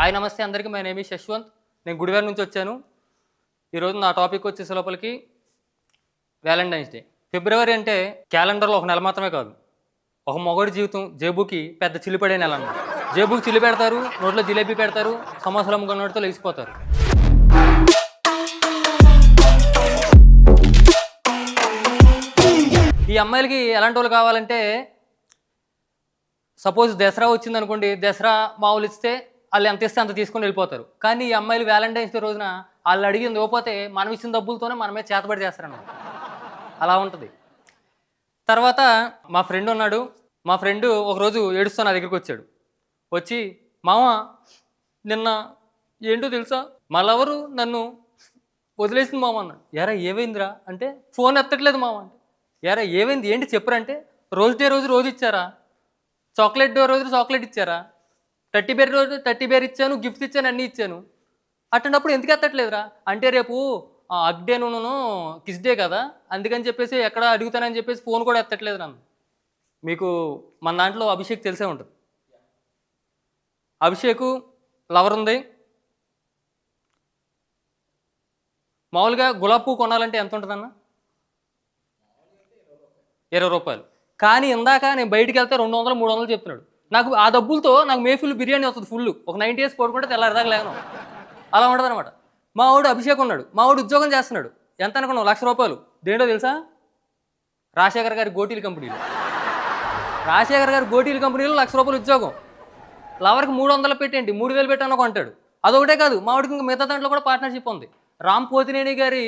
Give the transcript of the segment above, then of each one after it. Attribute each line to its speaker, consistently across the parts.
Speaker 1: Hi నమస్తే అందరికీ. My name is Yashwant. నేను గుడివాడ నుంచి వచ్చాను. ఈరోజు నా టాపిక్ వచ్చేసే లోపలికి వ్యాలంటైన్స్ డే. ఫిబ్రవరి అంటే క్యాలెండర్లో ఒక నెల మాత్రమే కాదు, ఒక మగవాడి జీవితం జేబుకి పెద్ద చిల్లిపడే నెల అన్నమాట. జేబుకి చిల్లి పెడతారు, నోట్లో జిలేబీ పెడతారు, సమోసాలు అమ్ముకున్నోడితో లేచిపోతారు. ఈ అమ్మాయిలకి ఎలాంటి వాళ్ళు కావాలంటే, సపోజ్ దసరా వచ్చింది అనుకోండి, దసరా మామూలు ఇస్తే వాళ్ళు ఎంత ఇస్తే అంత తీసుకొని వెళ్ళిపోతారు. కానీ ఈ అమ్మాయిలు వ్యాలంటైన్స్ డే రోజున వాళ్ళు అడిగింది ఇవ్వకపోతే మనం ఇచ్చిన డబ్బులతోనే మనమే చేతబడి చేస్తారన్నమాట. అలా ఉంటుంది. తర్వాత మా ఫ్రెండ్ ఉన్నాడు. మా ఫ్రెండ్ ఒకరోజు ఏడుస్తూ నా దగ్గరికి వచ్చాడు. వచ్చి, మామ నిన్న ఏంటో తెలుసా, మా లవరు నన్ను వదిలేసింది మామ అన్నాడు. ఎరా ఏమైందిరా అంటే, ఫోన్ ఎత్తట్లేదు మామ అంటే. ఎరా ఏమైంది ఏంటి చెప్పురా అంటే, రోజు ఇచ్చారా, చాక్లెట్ డే రోజు చాక్లెట్ ఇచ్చారా, టర్టీ బేర్ రోజు టర్టీ బేర్ ఇచ్చాను, గిఫ్ట్స్ ఇచ్చాను, అన్నీ ఇచ్చాను, అట్టేటప్పుడు ఎందుకు ఎత్తట్లేదురా అంటే, రేపు అగ్ డే నువ్వు కిస్ డే కదా, అందుకని చెప్పేసి ఎక్కడ అడుగుతానని చెప్పేసి ఫోన్ కూడా ఎత్తట్లేదు నన్ను. మీకు మన దాంట్లో అభిషేక్ తెలిసే ఉంటుంది. అభిషేక్ లవర్ ఉంది. మామూలుగా గులాబీ పువ్వు కొనాలంటే ఎంత ఉంటుందన్న? 20 రూపాయలు. కానీ ఇందాక నేను బయటికి వెళ్తే 200, 300 చెప్తున్నాడు. నాకు ఆ డబ్బులతో నాకు మేఫుల్ బిర్యానీ వస్తుంది ఫుల్. ఒక 90 డేస్ పడుకుంటే తెల్లారిదాకా లేను. అలా ఉంటుంది అనమాట. మా వాడు అభిషేక్ ఉన్నాడు. మా వాడు ఉద్యోగం చేస్తున్నాడు. ఎంత అనుకున్నావు? 1,00,000 రూపాయలు. దేంటో తెలుసా? రాజశేఖర్ గారి గోటీల కంపెనీలో. రాజశేఖర్ గారి గోటీల కంపెనీలో 1,00,000 రూపాయలు ఉద్యోగం. లవర్కి 300 పెట్టేంటి, 3,000 పెట్టాను కొంటాడు. అదొకటే కాదు, మా వాడికి ఇంకా మిగతా దాంట్లో కూడా పార్ట్నర్షిప్ ఉంది. రామ్ పోతినేని గారి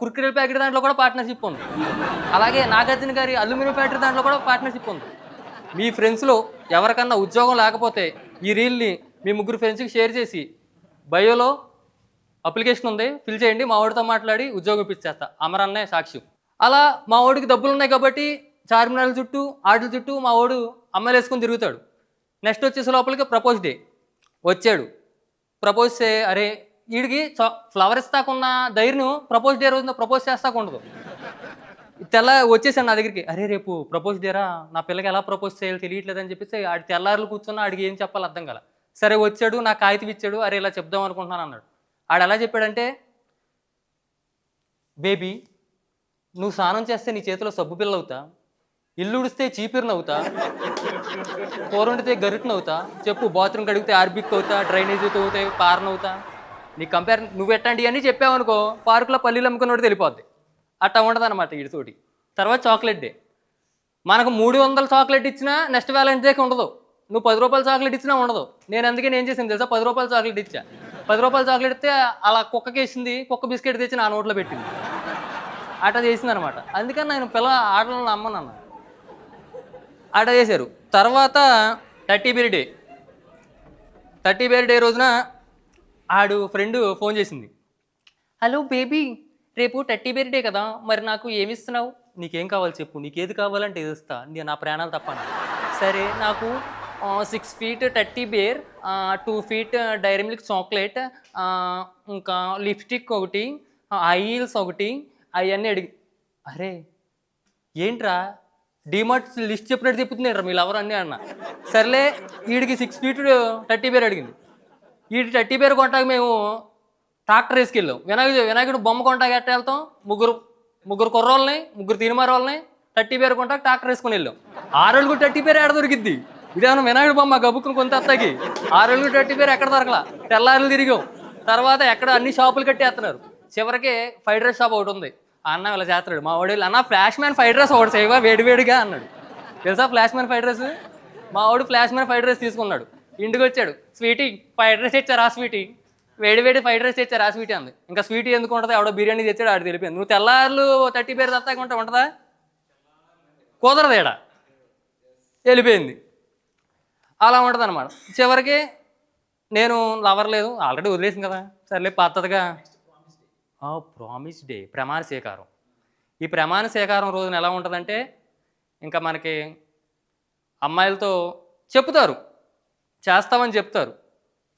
Speaker 1: కుర్కురేల ప్యాకెట్ దాంట్లో కూడా పార్ట్నర్షిప్ ఉంది. అలాగే నాగార్జున గారి అల్యూమినియం ఫ్యాక్టరీ దాంట్లో కూడా పార్ట్నర్షిప్ ఉంది. మీ ఫ్రెండ్స్లో ఎవరికన్నా ఉద్యోగం లేకపోతే ఈ రీల్ని మీ 3 ఫ్రెండ్స్కి షేర్ చేసి, బయోలో అప్లికేషన్ ఉంది ఫిల్ చేయండి, మా వాడితో మాట్లాడి ఉద్యోగం ఇప్పించేస్తా, అమరన్నే సాక్ష్యం. అలా మా వాడికి డబ్బులు ఉన్నాయి కాబట్టి చార్మినార్ల చుట్టూ ఆటల చుట్టూ మా వాడు అమ్మాయిలు వేసుకొని తిరుగుతాడు. నెక్స్ట్ వచ్చేసే లోపలికి ప్రపోజ్ డే వచ్చాడు. ప్రపోజ్ అరే వీడికి ఫ్లవర్ ఇస్తాకున్న ధైర్యం ప్రపోజ్ డే రోజున ప్రపోజ్ చేస్తాకు ఉండదు. వచ్చేసాడు నా దగ్గరికి. అరే రేపు ప్రపోజ్ డేరా, నా పిల్లకి ఎలా ప్రపోజ్ చేయాలో తెలియట్లేదని చెప్పేసి ఆడి తెల్లారులు కూర్చున్నా ఆడికి ఏం చెప్పాలి అర్థం కాల. సరే వచ్చాడు, నా కాగితం ఇచ్చాడు. అరే ఇలా చెప్దాం అనుకుంటున్నాను అన్నాడు. ఆడు ఎలా చెప్పాడంటే, బేబీ నువ్వు స్నానం చేస్తే నీ చేతిలో సబ్బు పిల్ల అవుతా, ఇల్లు ఉడిస్తే చీపిరిని అవుతా, కూర వండితే గరిటను అవుతా, చెప్పు బాత్రూమ్ కడిగితే ఆర్బిక్ అవుతా, డ్రైనేజీతో అవుతాయి పారన్ అవుతా. నీ కంపేర్ నువ్వు ఎట్టండి అని చెప్పావనుకో, పార్కులో పల్లీలు అమ్ముకున్నోడు తెలిపోద్ది. అట్టా ఉండదు అనమాట వీడితోటి. తర్వాత చాక్లెట్ డే. మనకు 300 చాక్లెట్ ఇచ్చినా నెక్స్ట్ వ్యాలంటైన్స్ డేకి ఉండదు. నువ్వు 10 రూపాయల చాక్లెట్ ఇచ్చినా ఉండదు. నేను అందుకే నేను చేసింది తెలుసా, 10 రూపాయల చాక్లెట్ ఇచ్చా. 10 రూపాయల చాక్లెట్ ఇస్తే అలా కుక్కకి వేసింది, కుక్క బిస్కెట్ తెచ్చి నా నోట్లో పెట్టింది. అట్టా చేసింది అనమాట. అందుకని నేను పిల్ల ఆటలను నమ్మనన్నా. అట్టా చేశారు. తర్వాత టర్టీ బేర్ డే. టర్టీ బేర్ డే రోజున ఆడు ఫ్రెండ్ ఫోన్ చేసింది. హలో బేబీ, రేపు టర్టీ బేర్ డే కదా, మరి నాకు ఏమి ఇస్తున్నావు? నీకేం కావాలి చెప్పు, నీకేది కావాలంటే ఇది ఇస్తా, నా ప్రాణాలు తప్పను. సరే నాకు 6 feet టర్టీ bear, 2 feet Dairy Milk chocolate, ఇంకా లిప్స్టిక్ ఒకటి, హై హీల్స్ ఒకటి, అవన్నీ అడిగి. అరే ఏంట్రా డిమార్ట్ లిస్ట్ చెప్పినట్టు చెప్తున్నారా మీరు ఎవరు అన్నీ అన్న. సర్లే వీడికి 6 feet టర్టీ బేర్ అడిగింది. వీడి టర్టీ బేర్ కొంటాక మేము ట్రాక్టర్ వేసుకెళ్ళాం. వినాయకుడు బొమ్మ కొంటాక ఎట్ట వెళ్తాం, ముగ్గురు కుర్రోళ్ళని, 3 తీనిమారు వాళ్ళని టర్టీ బేర్ కొంటాక ట్రాక్టర్ వేసుకొని వెళ్ళాం. 6 రోజులు టర్టీ బేర్ ఎక్కడ దొరికిద్ది? ఇదేమన్నా వినాయకుడు బొమ్మ గబుక్కుని కొంత అత్తకి. 6 రోజులు టర్టీ బేర్ ఎక్కడ దొరకలా. తెల్లారులు తిరిగాం. తర్వాత ఎక్కడ అన్ని షాపులు కట్టేస్తున్నారు. చివరికి ఫ్రైడ్ రైస్ షాప్ ఒకటి ఉంది. అన్న ఇలా చేస్తున్నాడు. మా వాడు అన్న ఫ్లాష్ మ్యాన్ ఫ్రైడ్ రైస్ ఒకటి సేవా వేడివేడిగా అన్నాడు. తెలుసా ఫ్లాష్ మ్యాన్ ఫ్రైడ్ రైస్? మా వాడు ఫ్లాష్ మ్యాన్ ఫ్రైడ్ రైస్ తీసుకున్నాడు. ఇంటికి వచ్చాడు. స్వీటీ ఫ్రైడ్ రైస్ ఇచ్చారు, ఆ స్వీటీ వేడి ఫ్రైడ్ రైస్ తెచ్చారు, ఆ స్వీటీ అంది. ఇంకా స్వీటీ ఎందుకు ఉంటుంది, ఎవడో బిర్యానీ తెచ్చాడు, ఆడు తెలిపింది. నువ్వు తెల్లారులు టర్టీ బేర్ తత్తాక ఉంటుందా? కుదరదు ఏడా, వెళ్ళిపోయింది. అలా ఉంటుంది అనమాట. చివరికి నేను లవర్ లేదు, ఆల్రెడీ వదిలేసింది కదా, సర్లే పద్ధతిగా ప్రామిస్ డే, ప్రమాణ స్వీకారం. ఈ ప్రమాణ స్వీకారం రోజున ఎలా ఉంటుందంటే, ఇంకా మనకి అమ్మాయిలతో చెప్తారు, చేస్తామని చెప్తారు.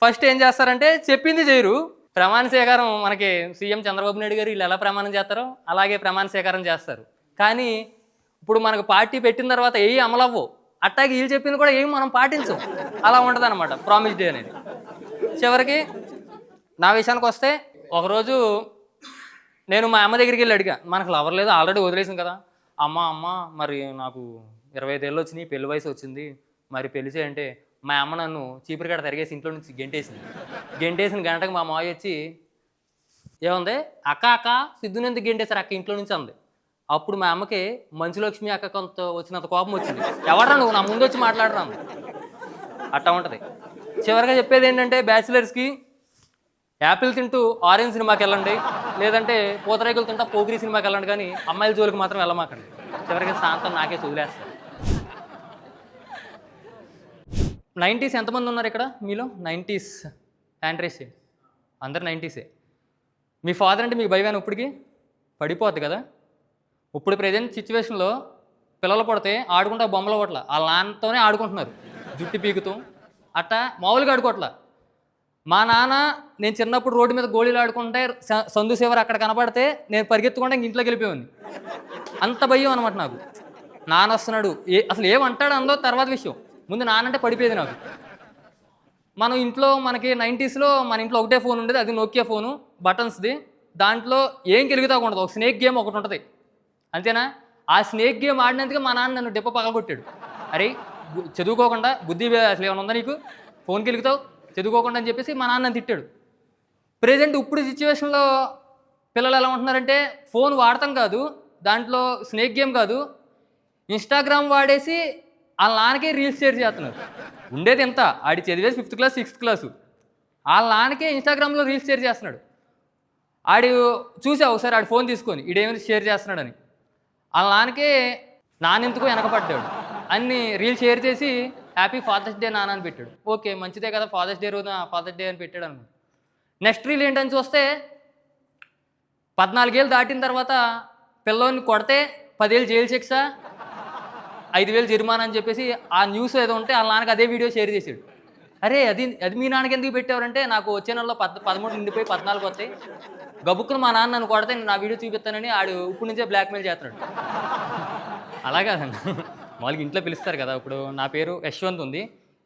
Speaker 1: ఫస్ట్ ఏం చేస్తారంటే చెప్పింది చేయరు. ప్రమాణ స్వీకారం మనకి సీఎం చంద్రబాబు నాయుడు గారు వీళ్ళు ఎలా ప్రమాణం చేస్తారో అలాగే ప్రమాణ స్వీకారం చేస్తారు. కానీ ఇప్పుడు మనకు పార్టీ పెట్టిన తర్వాత ఏ అమలవ్వు, అట్టాగే వీళ్ళు చెప్పింది కూడా ఏమి మనం పాటించం. అలా ఉంటుంది అనమాట ప్రామిస్ డే అనేది. చివరికి నా విషయానికి వస్తే ఒకరోజు నేను మా అమ్మ దగ్గరికి వెళ్ళి అడిగా, మనకు లవర్ లేదు ఆల్రెడీ వదిలేసాం కదా. అమ్మ మరి నాకు 25 ఏళ్ళు వచ్చినాయి, పెళ్లి వయసు వచ్చింది, మరి పెళ్లి చేయంటే మా అమ్మ నన్ను చీపురు గడ తిరిగేసి ఇంట్లో నుంచి గెంటేసిన గంటకు మా మావి వచ్చి ఏముంది అక్క సిద్ధుని ఎందుకు గెంటేశారు అక్క ఇంట్లో నుంచి అంది. అప్పుడు మా అమ్మకి మంచులక్ష్మి అక్క కొంత వచ్చినంత కోపం వచ్చింది. ఎవరా నువ్వు నా ముందు వచ్చి మాట్లాడరాను, అట్టా ఉంటుంది. చివరిగా చెప్పేది ఏంటంటే బ్యాచిలర్స్కి యాపిల్ తింటూ ఆరెంజ్ సినిమాకి వెళ్ళండి, లేదంటే పూతరేకులు తింటా పోగిరి సినిమాకి వెళ్ళండి, కానీ అమ్మాయిల జోలికి మాత్రం వెళ్ళమాకండి. చివరికి శాంతం నాకే వదిలేస్తారు. 90s ఎంతమంది ఉన్నారు ఇక్కడ మీలో? 90s హ్యాండ్ రేస్ చేయండి. అందరు 90సే. మీ ఫాదర్ అంటే మీకు భయమేనా? ఇప్పటికి పడిపోద్ది కదా. ఇప్పుడు ప్రజెంట్ సిచ్యువేషన్లో పిల్లలు పడితే ఆడుకుంటా బొమ్మలు పట్ల వాళ్ళ నాన్నతోనే ఆడుకుంటున్నారు, జుట్టు పీకుతూ అట్టా మామూలుగా ఆడుకోవట్లా. మా నాన్న నేను చిన్నప్పుడు రోడ్డు మీద గోళీలు ఆడుకుంటే సందు శివరు అక్కడ కనపడితే నేను పరిగెత్తుకుంటే ఇంట్లోకి వెళ్ళిపోయాను. అంత భయం అనమాట నాకు. నాన్న వస్తున్నాడు అసలు ఏమంటాడు అందో తర్వాత విషయం, ముందు నాన్నంటే పడిపోయేది నాకు. మనం ఇంట్లో మనకి 90sలో మన ఇంట్లో ఒకటే ఫోన్ ఉండేది, అది నోకియా ఫోను బటన్స్ది. దాంట్లో ఏం కెలుగుతా ఉండదు, ఒక స్నేక్ గేమ్ ఒకటి ఉంటుంది అంతేనా. ఆ స్నేక్ గేమ్ ఆడినందుకే మా నాన్న నన్ను దెబ్బ పగలగొట్టాడు. అరే చదువుకోకుండా బుద్ధి అసలు ఏమైనా ఉందా నీకు, ఫోన్కి వెలుగుతావు చదువుకోకుండా అని చెప్పేసి మా నాన్న తిట్టాడు. ప్రెజెంట్ ఇప్పుడు సిచ్యువేషన్లో పిల్లలు ఎలా ఉంటున్నారంటే ఫోన్ వాడటం కాదు, దాంట్లో స్నేక్ గేమ్ కాదు, ఇన్స్టాగ్రామ్ వాడేసి వాళ్ళ నాన్నకే రీల్స్ షేర్ చేస్తున్నారు. ఉండేది ఎంత, ఆడి చదివేసి 5th క్లాస్ 6th క్లాసు, వాళ్ళ నాన్నకే ఇన్స్టాగ్రామ్లో రీల్స్ షేర్ చేస్తున్నాడు. ఆడు చూసావు ఒకసారి ఆడు ఫోన్ తీసుకొని ఈడేమైనా షేర్ చేస్తున్నాడని, వాళ్ళ నాన్నకే నాన్నెందుకు వెనకపడ్డాడు అన్ని రీల్స్ షేర్ చేసి హ్యాపీ ఫాదర్స్ డే నాన్న అని పెట్టాడు. ఓకే మంచిదే కదా, ఫాదర్స్ డే రోజున ఫాదర్స్ డే అని పెట్టాడు అనుకో. నెక్స్ట్ రీల్ ఏంటని చూస్తే 14 ఏళ్ళు దాటిన తర్వాత పిల్లోని కొడితే 10 ఏళ్ళు జైలు శిక్ష, 5,000 జరిమానా అని చెప్పేసి ఆ న్యూస్ ఏదో ఉంటే వాళ్ళ నాన్నకి అదే వీడియో షేర్ చేశాడు. అరే అది మీ నాన్నకి ఎందుకు పెట్టేవారంటే నాకు వచ్చే నెలలో 13 నిండిపోయి 14 వస్తాయి, గబుక్కును మా నాన్న నన్ను కొడితే నా వీడియో చూపిస్తానని ఆడు ఇప్పుడు నుంచే బ్లాక్మెయిల్ చేస్తున్నాడు. అలాగేదండి, వాళ్ళకి ఇంట్లో పిలుస్తారు కదా. ఇప్పుడు నా పేరు యశ్వంత్ ఉంది,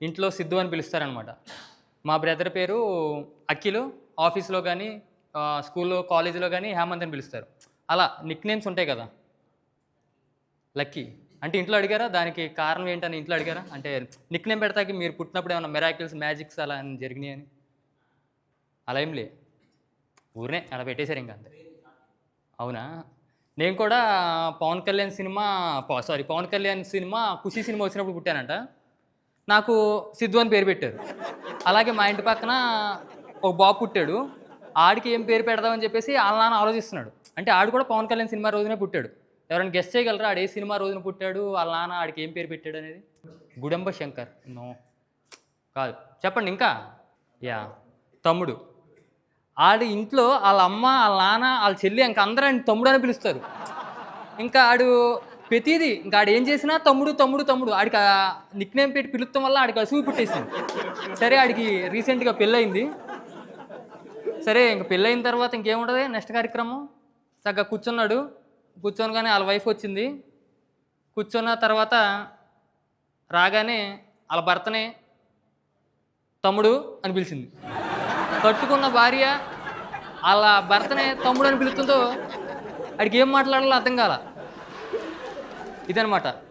Speaker 1: ఇంట్లో సిద్ధు అని పిలుస్తారనమాట. మా బ్రదర్ పేరు అఖిల్, ఆఫీస్లో కానీ స్కూల్లో కాలేజీలో కానీ హేమంత్ అని పిలుస్తారు. అలా నిక్ నేమ్స్ ఉంటాయి కదా. లక్కీ అంటే ఇంట్లో అడిగారా, దానికి కారణం ఏంటని ఇంట్లో అడిగారా, అంటే నిక్ నేమ్ పెడతాకి మీరు పుట్టినప్పుడు ఏమైనా మిరాకిల్స్ మ్యాజిక్స్ అలా జరిగినాయి అని? అలా ఏం లే, ఊరినే అలా పెట్టేశారు ఇంకా అంతే. అవునా, నేను కూడా పవన్ కళ్యాణ్ సినిమా ఖుషి సినిమా వచ్చినప్పుడు పుట్టానంట. నాకు సిద్ధు అని పేరు పెట్టారు. అలాగే మా ఇంటి పక్కన ఒక బాబు పుట్టాడు, ఆడికి ఏం పేరు పెడదామని చెప్పేసి వాళ్ళ నాన్న ఆలోచిస్తున్నాడు. అంటే ఆడు కూడా పవన్ కళ్యాణ్ సినిమా రోజునే పుట్టాడు. ఎవరైనా గెస్ట్ చేయగలరా ఆడు ఏ సినిమా రోజున పుట్టాడు, వాళ్ళ నాన్న ఆడికి ఏం పేరు పెట్టాడు అనేది? గుడంబ శంకర్ నో కాదు, చెప్పండి ఇంకా. యా తమ్ముడు. ఆడి ఇంట్లో వాళ్ళ అమ్మ వాళ్ళ నాన్న వాళ్ళ చెల్లి ఇంకా అందరూ ఆయన తమ్ముడు అని పిలుస్తారు. ఇంకా ఆడు ప్రతిదీ ఇంకా ఆడు ఏం చేసినా తమ్ముడు తమ్ముడు తమ్ముడు, ఆడికి నిక్ నేమ్ పెట్టి పిలుస్తాం వల్ల ఆడికి అసూయి పుట్టేసింది. సరే ఆడికి రీసెంట్గా పెళ్ళయింది. సరే ఇంక పెళ్ళయిన తర్వాత ఇంకేముంటుంది నెక్స్ట్ కార్యక్రమం, చక్కగా కూర్చున్నాడు. కూర్చొని వాళ్ళ వైఫ్ వచ్చింది. కూర్చున్న తర్వాత రాగానే వాళ్ళ భర్తనే తమ్ముడు అని పిలిచింది. కట్టుకున్న భార్య వాళ్ళ భర్తనే తమ్ముడు అని పిలుస్తుందో ఆడికి ఏం మాట్లాడాలో అర్థం కాల. ఇదనమాట.